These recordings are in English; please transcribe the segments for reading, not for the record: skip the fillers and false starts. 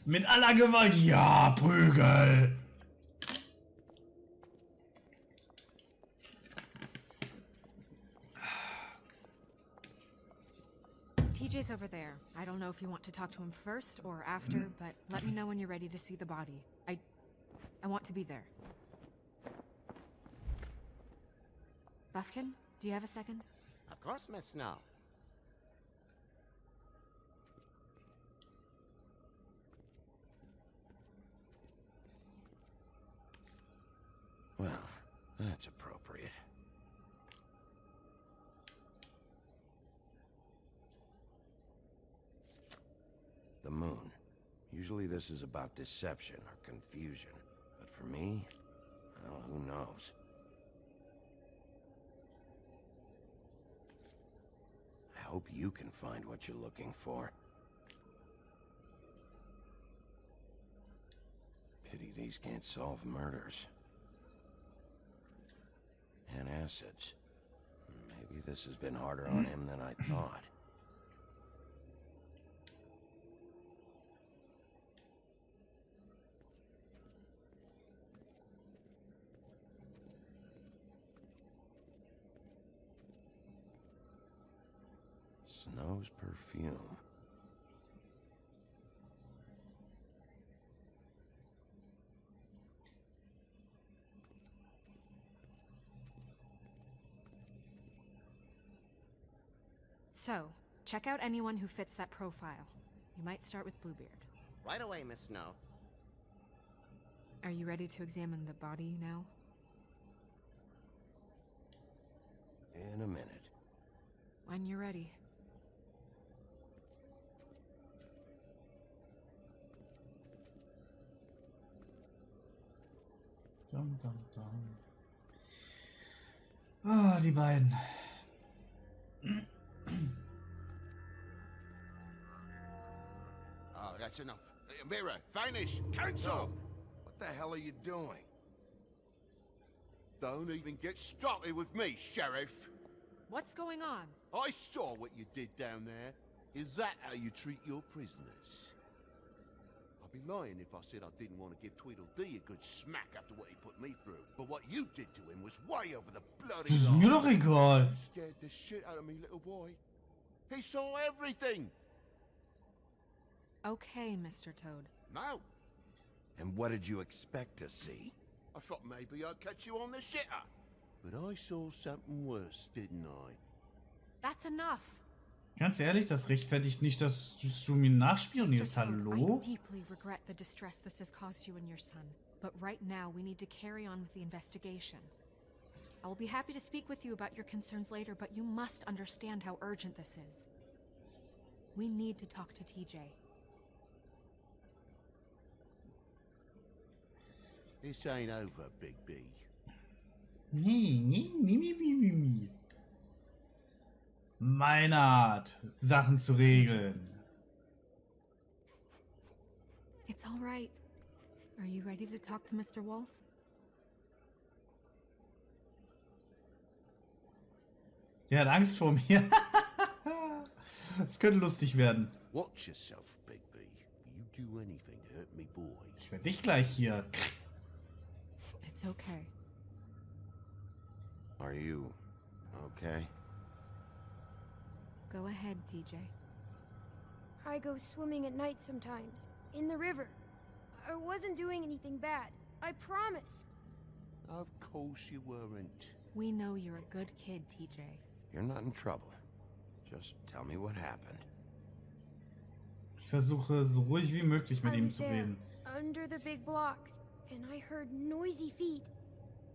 Mit aller Gewalt. Ja, Prügel. TJ's over there. I don't know if you want to talk to him first or after, but let me know when you're ready to see the body. I want to be there. Buffkin, do you have a second? Of course, Miss Snow. Well, that's appropriate. The moon. Usually this is about deception or confusion. But for me, well, who knows? I hope you can find what you're looking for. Pity these can't solve murders. And acids. Maybe this has been harder on him than I thought. Snow's perfume. So, check out anyone who fits that profile. You might start with Bluebeard. Right away, Miss Snow. Are you ready to examine the body now? In a minute. When you're ready. Dum, dum, dum. Ah, die beiden. Oh, that's enough. Mirror, vanish, cancel! What the hell are you doing? Don't even get started with me, Sheriff. What's going on? I saw what you did down there. Is that how you treat your prisoners? I'd be lying if I said I didn't want to give Tweedledee a good smack after what he put me through. But what you did to him was way over the bloody Das ist mir doch line. egal. You scared the shit out of me, little boy. He saw everything. Okay, Mr. Toad. No, And what did you expect to see? I thought maybe I'd catch you on the shitter. But I saw something worse, didn't I? That's enough. Ganz ehrlich, das rechtfertigt nicht, dass du mir nachspionierst. Mr. Toad, Hallo? I deeply regret the distress this has caused you and your son. But right now, we need to carry on with the investigation. I will be happy to speak with you about your concerns later, but you must understand how urgent this is. We need to talk to TJ. This ain't over, Big B. Nee. Meine Art, Sachen zu regeln. It's all right. Are you ready to talk to Mr. Wolf? Er hat Angst vor mir. Das könnte lustig werden. Watch yourself, Big B. You do anything to hurt me, boy. Ich werde dich gleich hier. It's okay. Are you okay? Go ahead, TJ. I go swimming at night sometimes, in the river. I wasn't doing anything bad, I promise. Of course you weren't. We know you're a good kid, TJ. You're not in trouble. Just tell me what happened. Ich versuche so ruhig wie möglich mit I ihm was zu there, reden. under the big blocks, and I heard noisy feet.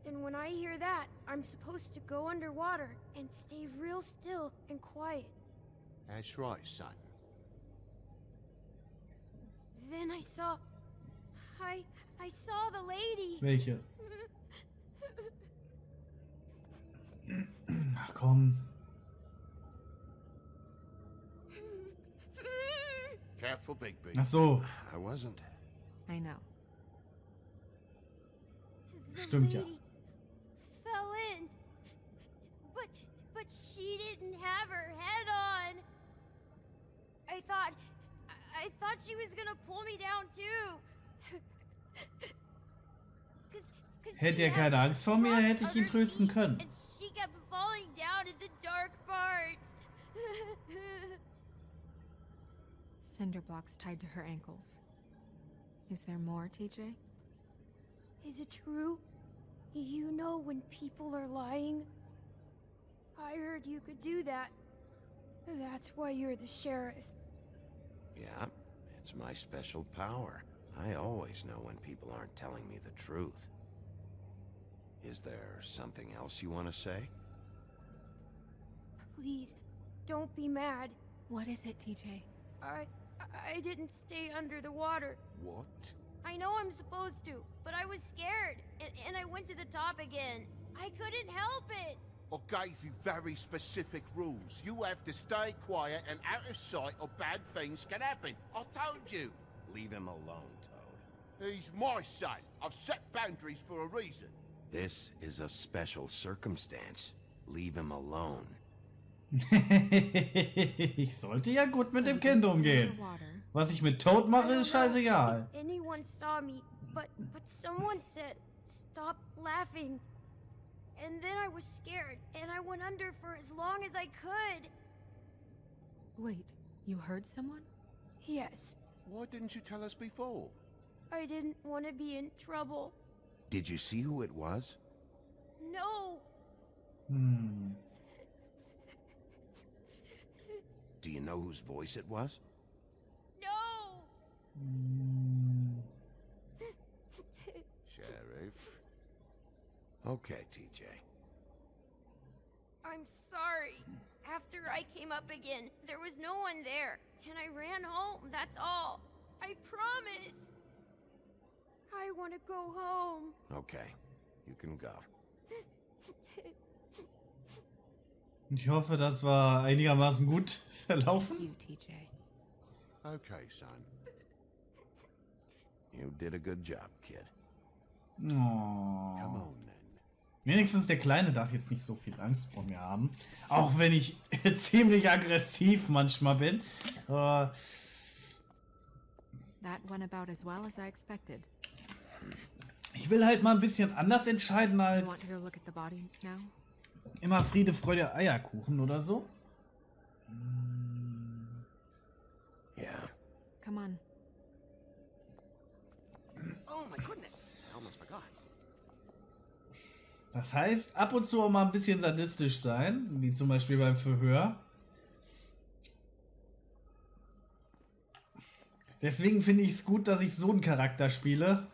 And when I hear that, I'm supposed to go underwater and stay real still and quiet. That's right, son. Then I saw the lady. Welche? Ach komm. Careful, Big B. Ach so. I wasn't. I know. The Stimmt ja. lady fell in. But she didn't have her head on. I thought she was gonna pull me down too. Hätte er keine Angst vor mir, hätte ich ihn trösten können. And she kept falling down in the dark parts. Cinder blocks tied to her ankles. Is there more, TJ? Is it true? You know when people are lying? I heard you could do that. That's why you're the sheriff. Yeah, it's my special power. I always know when people aren't telling me the truth. Is there something else you want to say? Please, don't be mad. What is it, TJ? I didn't stay under the water. What? I know I'm supposed to, but I was scared, and I went to the top again. I couldn't help it. I gave you very specific rules. You have to stay quiet and out of sight or bad things can happen. I told you. Leave him alone, Toad. He's my son. I've set boundaries for a reason. This is a special circumstance. Leave him alone. Ich sollte ja gut mit dem Kind umgehen. Was ich mit Toad mache, ist scheißegal. If anyone saw me, but someone said, "Stop laughing." And then I was scared, and I went under for as long as I could. Wait, you heard someone? Yes, Why didn't you tell us before? I didn't want to be in trouble. Did you see who it was? No, Do you know whose voice it was? no. Sheriff. Okay, TJ. I'm sorry. After I came up again, there was no one there, and I ran home, that's all. I promise. I want to go home. Okay, you can go. Ich hoffe, das war einigermaßen gut verlaufen. You, TJ. Okay, son. You did a good job, kid. Come Oh. on then. Wenigstens der Kleine darf jetzt nicht so viel Angst vor mir haben. Auch wenn ich ziemlich aggressiv manchmal bin. That went about as well as I expected. Ich will halt mal ein bisschen anders entscheiden You want to als go look at the body now? immer Friede, Freude, Eierkuchen oder so. Yeah. Come on. Oh my goodness, I almost forgot. Das heißt, ab und zu auch mal ein bisschen sadistisch sein, wie zum Beispiel beim Verhör. Deswegen finde ich es gut, dass ich so einen Charakter spiele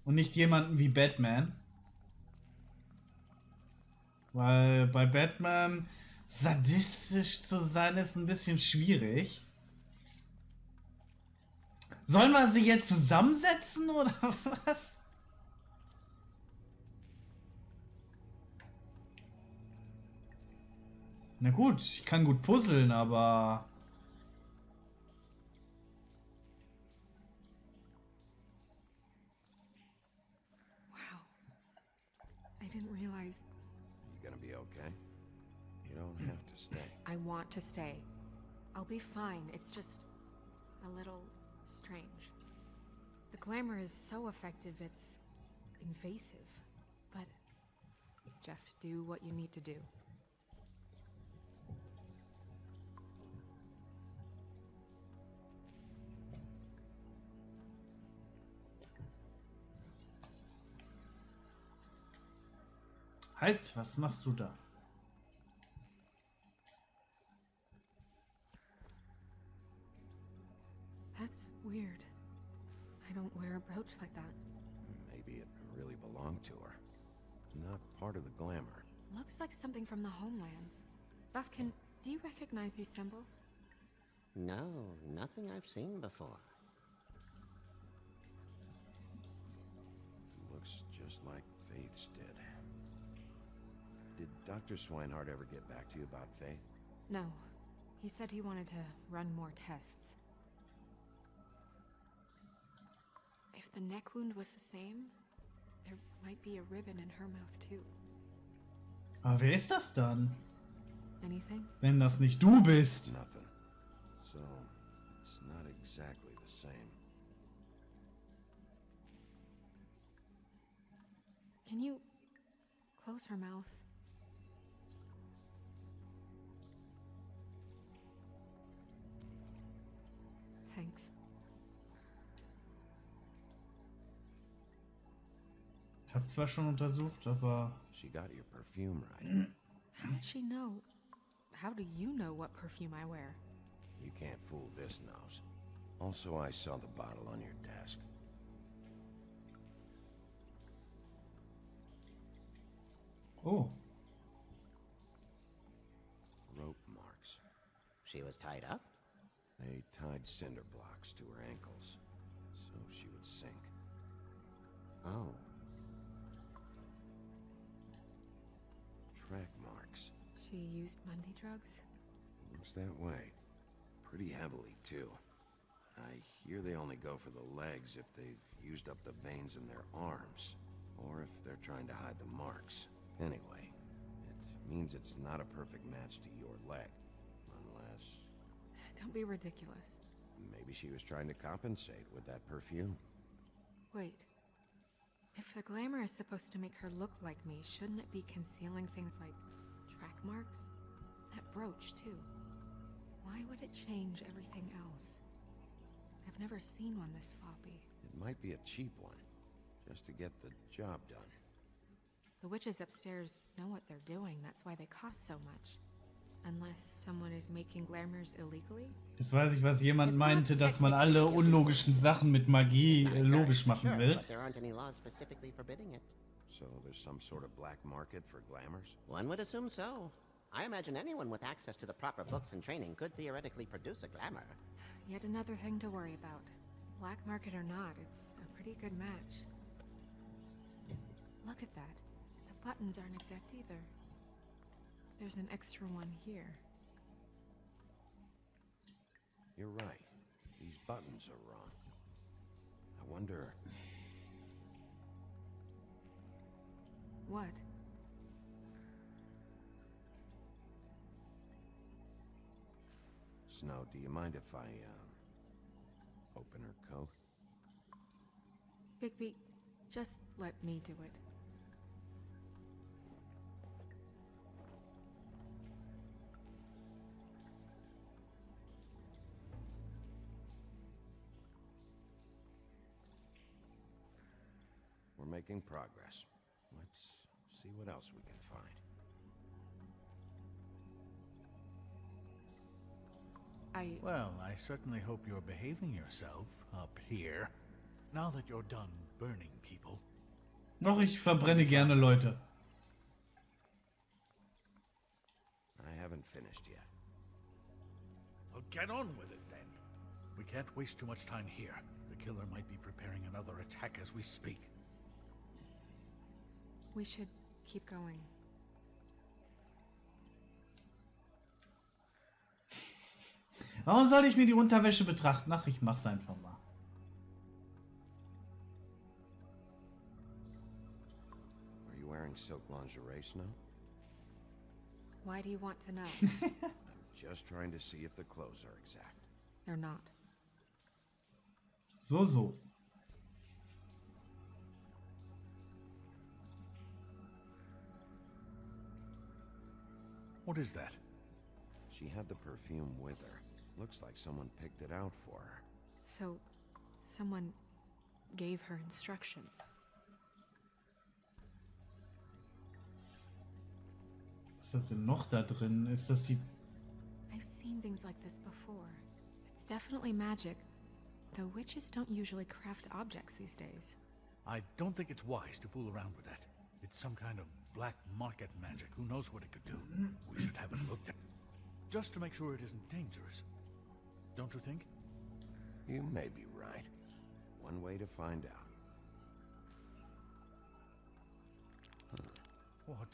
und nicht jemanden wie Batman. Weil bei Batman sadistisch zu sein ist ein bisschen schwierig. Sollen wir sie jetzt zusammensetzen oder was? Na gut, ich kann gut puzzeln, aber... Wow. I didn't realize. You gonna be okay? You don't have to stay. I want to stay. I'll be fine. It's just a little strange. The glamour is so effective, it's invasive. But just do what you need to do. Halt, was machst du da? That's weird. I don't wear a brooch like that. Maybe it really belonged to her. Not part of the glamour. Looks like something from the homelands. Buffkin, do you recognize these symbols? No, nothing I've seen before. Looks just like Faith's did. Did Dr. Swinehart ever get back to you about Faith? No. He said he wanted to run more tests. If the neck wound was the same, there might be a ribbon in her mouth too. Aber wer ist das dann? Anything? Wenn das nicht du bist. Nothing. So, it's not exactly the same. Can you close her mouth? Thanks. Ich habe zwar schon untersucht, aber She got your perfume right. How did she know? How do you know what perfume I wear? You can't fool this nose. Also, I saw the bottle on your desk. oh, Rope marks. She was tied up? They tied cinder blocks to her ankles, so she would sink. Oh. Track marks. She used Mundy drugs? Looks that way. Pretty heavily, too. I hear they only go for the legs if they've used up the veins in their arms, or if they're trying to hide the marks. Anyway, it means it's not a perfect match to your leg, unless Don't be ridiculous. maybe she was trying to compensate with that perfume. Wait. If the glamour is supposed to make her look like me, shouldn't it be concealing things like track marks? That brooch, too. Why would it change everything else? I've never seen one this sloppy. It might be a cheap one, just to get the job done. The witches upstairs know what they're doing, that's why they cost so much. Unless someone is making glamours illegally? jetzt weiß ich, was jemand meinte, dass man alle unlogischen Sachen mit Magie logisch machen will. But there aren't any laws specifically forbidding it. So there's some sort of black market for glamours? One would assume so. I imagine anyone with access to the proper books and training could theoretically produce a glamour. Yet another thing to worry about. Black market or not, it's a pretty good match. Look at that. The buttons aren't exact either. There's an extra one here. You're right. These buttons are wrong. I wonder... What? Snow, do you mind if I, open her coat? Bigby, just let me do it. We're making progress. Let's see what else we can find. Well, I certainly hope you're behaving yourself up here. Now that you're done burning people. Noch ich verbrenne gerne Leute. I haven't finished yet. Well, get on with it then. We can't waste too much time here. The killer might be preparing another attack as we speak. We should keep going. Warum soll ich mir die Unterwäsche betrachten? Ach, ich mach's einfach mal. Are you wearing silk lingerie, Snow? Why do you want to know? I'm just trying to see if the clothes are exact. They're not. So. What is that? She had the perfume with her. Looks like someone picked it out for her. So, someone gave her instructions. Was ist das denn noch da drin? Ist das die... I've seen things like this before. It's definitely magic, though witches don't usually craft objects these days. I don't think it's wise to fool around with that. It's some kind of black market magic. Who knows what it could do? We should have it looked at. Just to make sure it isn't dangerous. Don't you think? You may be right. One way to find out. What?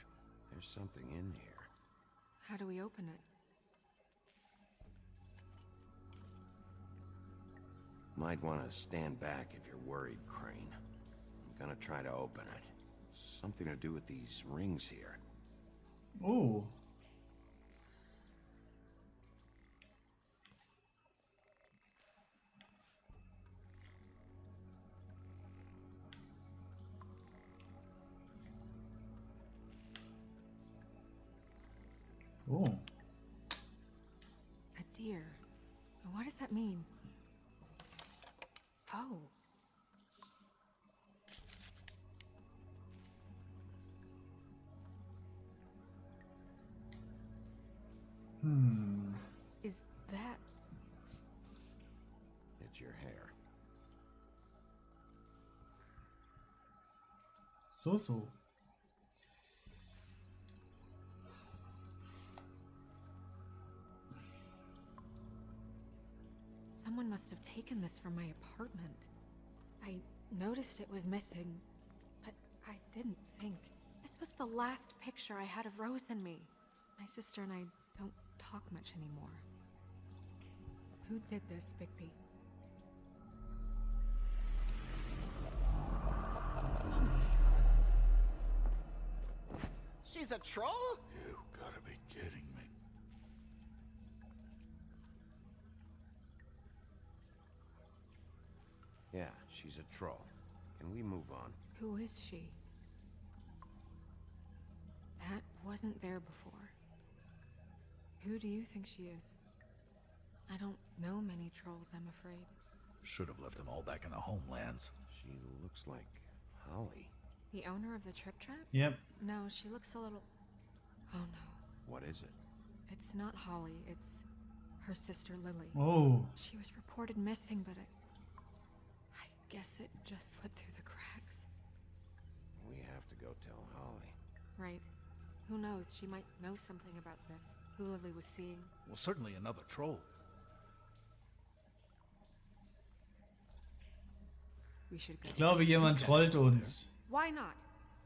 There's something in here. How do we open it? Might want to stand back if you're worried, Crane. I'm gonna try to open it. Something to do with these rings here. Oh. does that mean? Oh. Is that... It's your hair. So. Someone must have taken this from my apartment. I noticed it was missing, but I didn't think. This was the last picture I had of Rose and me. My sister and I don't talk much anymore. Who did this, Bigby? She's a troll? You gotta be kidding me. Yeah, she's a troll. Can we move on? Who is she? That wasn't there before. Who do you think she is? I don't know many trolls, I'm afraid. Should have left them all back in the homelands. She looks like Holly. The owner of the Trip Trap? Yep. No, she looks a little... Oh no. What is it? It's not Holly, it's her sister Lily. Oh. She was reported missing, but I guess it just slipped through the cracks. We have to go tell Holly. Right. Who knows, she might know something about this. Who Lily was seeing. Well, certainly another troll. We should go. Ich glaube, jemand trollt uns. Why not?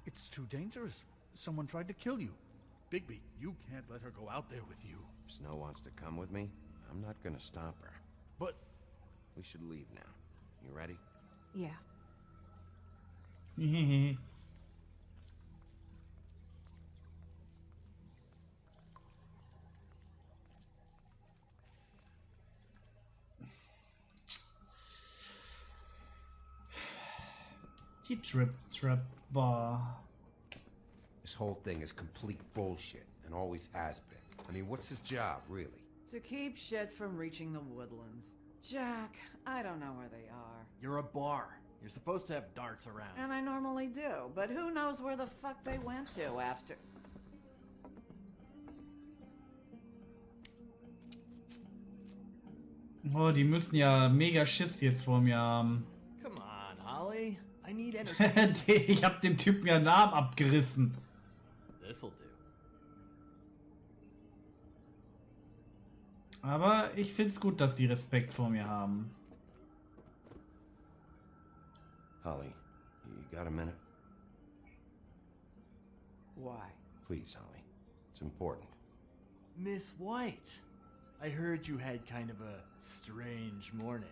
It's too dangerous. Someone tried to kill you. Bigby, you can't let her go out there with you. If Snow wants to come with me, I'm not gonna stop her. But We should leave now. You ready? Yeah. Die Trip Bar. This whole thing is complete bullshit, and always has been. I mean, what's his job, really? To keep shit from reaching the woodlands. Jack, I don't know where they are. You're a bar. You're supposed to have darts around. And I normally do, but who knows where the fuck they went to after... Oh, die müssen ja mega Schiss jetzt vor mir haben. Come on, Holly. I need energy. Ich hab dem Typen ja einen Arm abgerissen. This'll do. Aber ich find's gut, dass die Respekt vor mir haben. Holly, you got a minute? Why? Please, Holly. It's important. Miss White, I heard you had kind of a strange morning.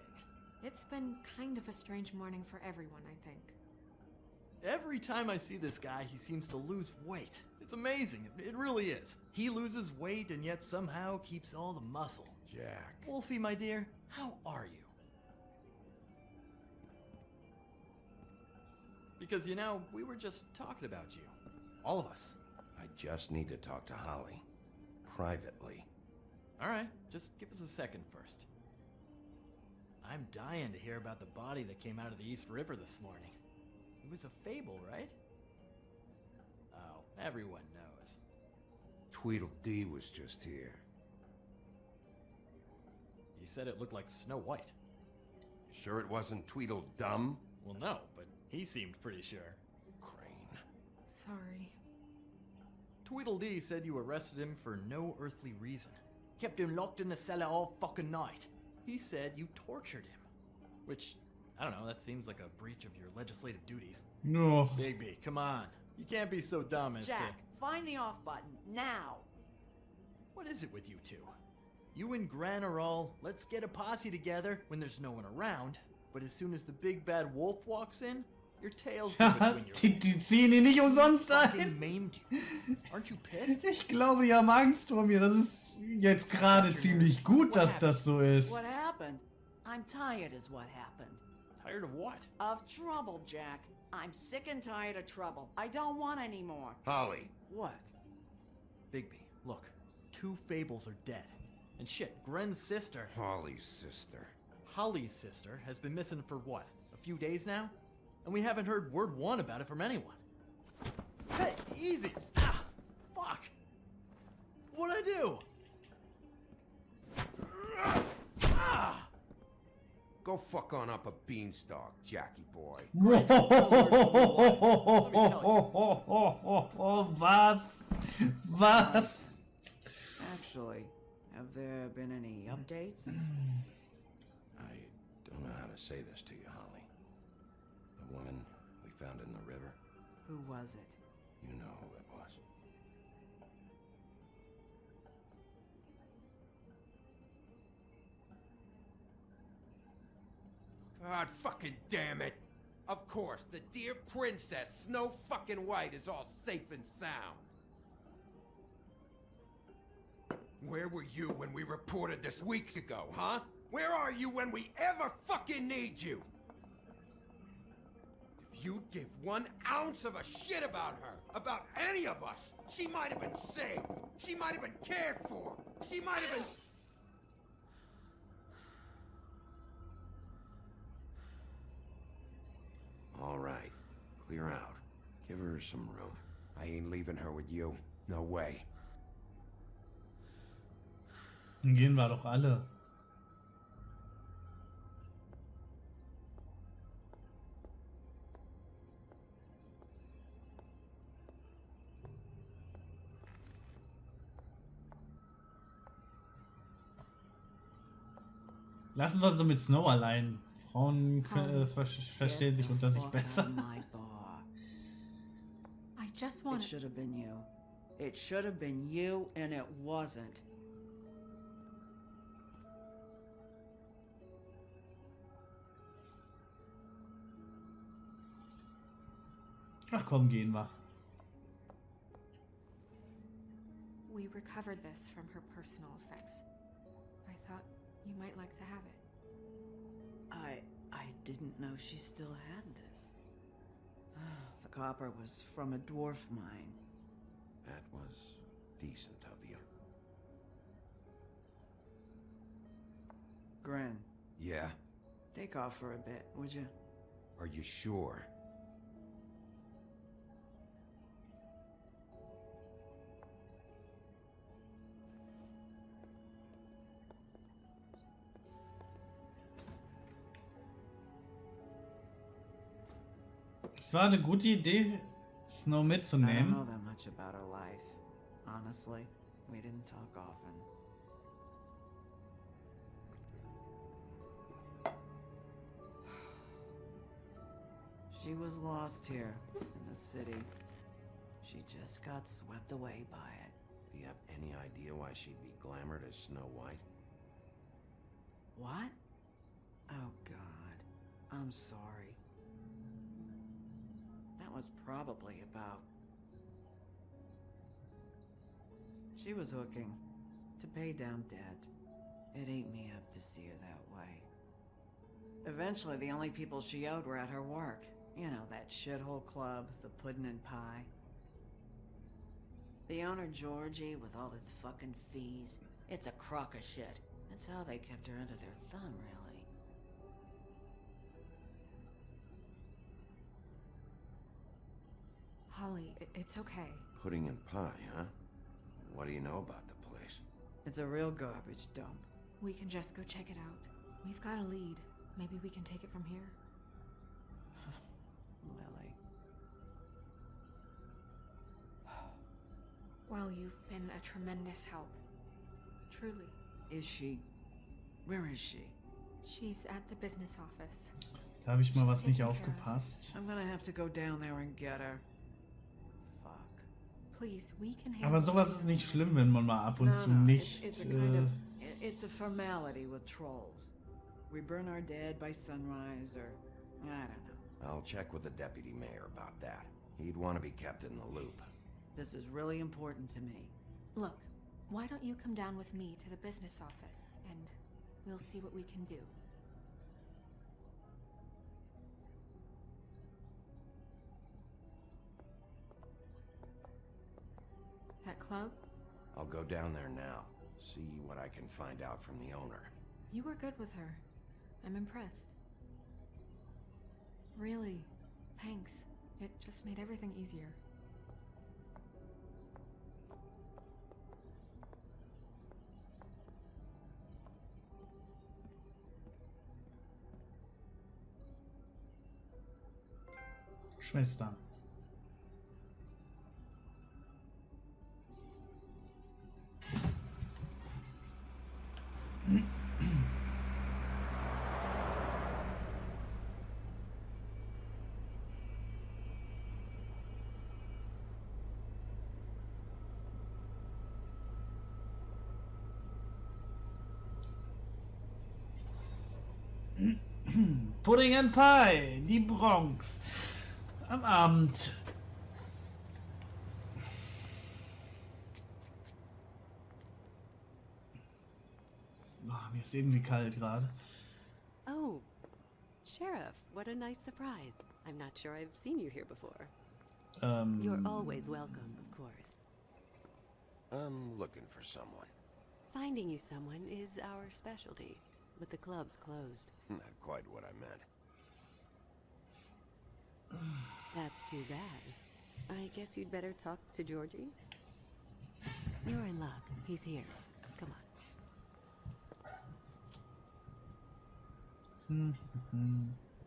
It's been kind of a strange morning for everyone, I think. Every time I see this guy, he seems to lose weight. It's amazing. It really is. He loses weight and yet somehow keeps all the muscle. Jack. Wolfie, my dear, how are you? Because, you know, we were just talking about you. All of us. I just need to talk to Holly. Privately. All right, just give us a second first. I'm dying to hear about the body that came out of the East River this morning. It was a fable, right? Oh, everyone knows. Tweedledee was just here. You said it looked like Snow White. Sure it wasn't Tweedledum? Well, no, but he seemed pretty sure. Crane. Sorry. Tweedledee said you arrested him for no earthly reason. Kept him locked in the cellar all fucking night. He said you tortured him. Which, I don't know, that seems like a breach of your legislative duties. No. Bigby, come on. You can't be so dumb as Jack, find the off button, now! What is it with you two? You and Gran are all, let's get a posse together when there's no one around, but as soon as the big bad wolf walks in, your tail's go between your legs. Die ziehen ihn nicht umsonst Fucking ein. maimed you. Aren't you pissed? Ich glaube, die haben Angst vor mir. Das ist jetzt gerade ziemlich gut, dass das so ist. What happened? I'm tired is what happened. Tired of what? Of trouble, Jack. I'm sick and tired of trouble. I don't want any more. Holly. What? Bigby, look. 2 fables are dead. And shit, Gren's sister, Holly's sister. Holly's sister, has been missing for what? A few days now? And we haven't heard word one about it from anyone. Hey, easy! Ah, fuck! What'd I do? Ah! Go fuck on up a beanstalk, Jackie boy. Was? Was? Actually, have there been any updates? I don't know how to say this to you, Holly. The woman we found in the river, Who was it? you know who it was. God fucking damn it! Of course, the dear princess, Snow fucking White, is all safe and sound. Where were you when we reported this weeks ago, huh? Where are you when we ever fucking need you? If you'd give 1 ounce of a shit about her, about any of us, she might have been saved. She might have been cared for. She might have been... All right, clear out. Give her some room. I ain't leaving her with you. No way. Dann gehen wir doch alle. Lassen wir sie mit Snow allein. Frauen verstehen sich unter sich besser. I just It want should have been you. It should have been you, and it wasn't. Ach komm, gehen wir. We recovered this from her personal effects. I thought you might like to have it. I didn't know she still had this. The copper was from a dwarf mine. That was decent of you. Gren, Yeah? take off for a bit, would you? Are you sure? Es war eine gute Idee, Snow I don't know mitzunehmen. that much about her life. Honestly, we didn't talk often. She was lost here in the city. She just got swept away by it. Do you have any idea why she'd be glamored as Snow White? What? Oh, God. I'm sorry. That was probably about... She was hooking to pay down debt. It ate me up to see her that way. Eventually, the only people she owed were at her work. You know, that shithole club, the Puddin' and Pie. The owner, Georgie, with all his fucking fees, it's a crock of shit. That's how they kept her under their thumb, really. Holly, it's okay. Pudding and pie, huh? What do you know about the place? It's a real garbage dump. We can just go check it out. We've got a lead. Maybe we can take it from here. Lily. Well, you've been a tremendous help. Truly. Is she... Where is she? She's at the business office. Da habe ich mal was She's nicht taken care of. aufgepasst. I'm gonna have to go down there and get her. Fuck. Please, we can handle Aber sowas ist nicht schlimm, wenn man mal ab und zu nicht... It's a kind of... It's a formality with trolls. We burn our dead by sunrise, or... I don't know. I'll check with the deputy mayor about that. He'd want to be kept in the loop. This is really important to me. Look, why don't you come down with me to the business office, and we'll see what we can do. That club? I'll go down there now. See what I can find out from the owner. You were good with her. I'm impressed. Really, thanks. It just made everything easier. Schwester. Pudding and Pie, die Bronx. Am Abend. Oh, mir ist irgendwie kalt gerade. Oh, Sheriff, what a nice surprise. I'm not sure I've seen you here before. You're always welcome, of course. I'm looking for someone. Finding you someone is our specialty, but the club's closed. Not quite what I meant. That's too bad. I guess you'd better talk to Georgie. You're in luck. He's here. Come on.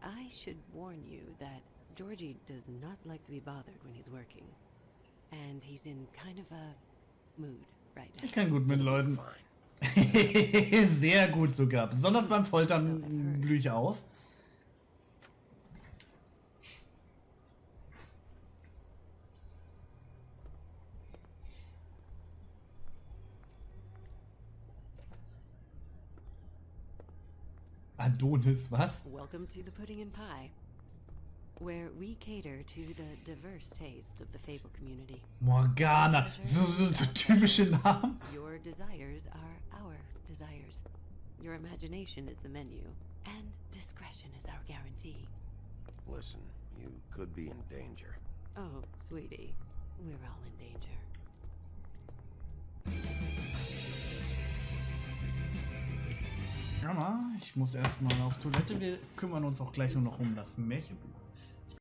I should warn you that Georgie does not like to be bothered when he's working. And he's in kind of a mood right now. Ich kann gut mit Leuten. Sehr gut sogar. Besonders beim Foltern blühe ich auf. Adonis, was? Welcome to the Pudding and Pie, where we cater to the diverse tastes of the Fable community. Morgana, so typische Namen. Your desires are our desires. Your imagination is the menu, and discretion is our guarantee. Listen, you could be in danger. Oh, sweetie, we're all in danger. Ja, ich muss erstmal auf Toilette. Wir kümmern uns auch gleich nur noch um das Märchenbuch.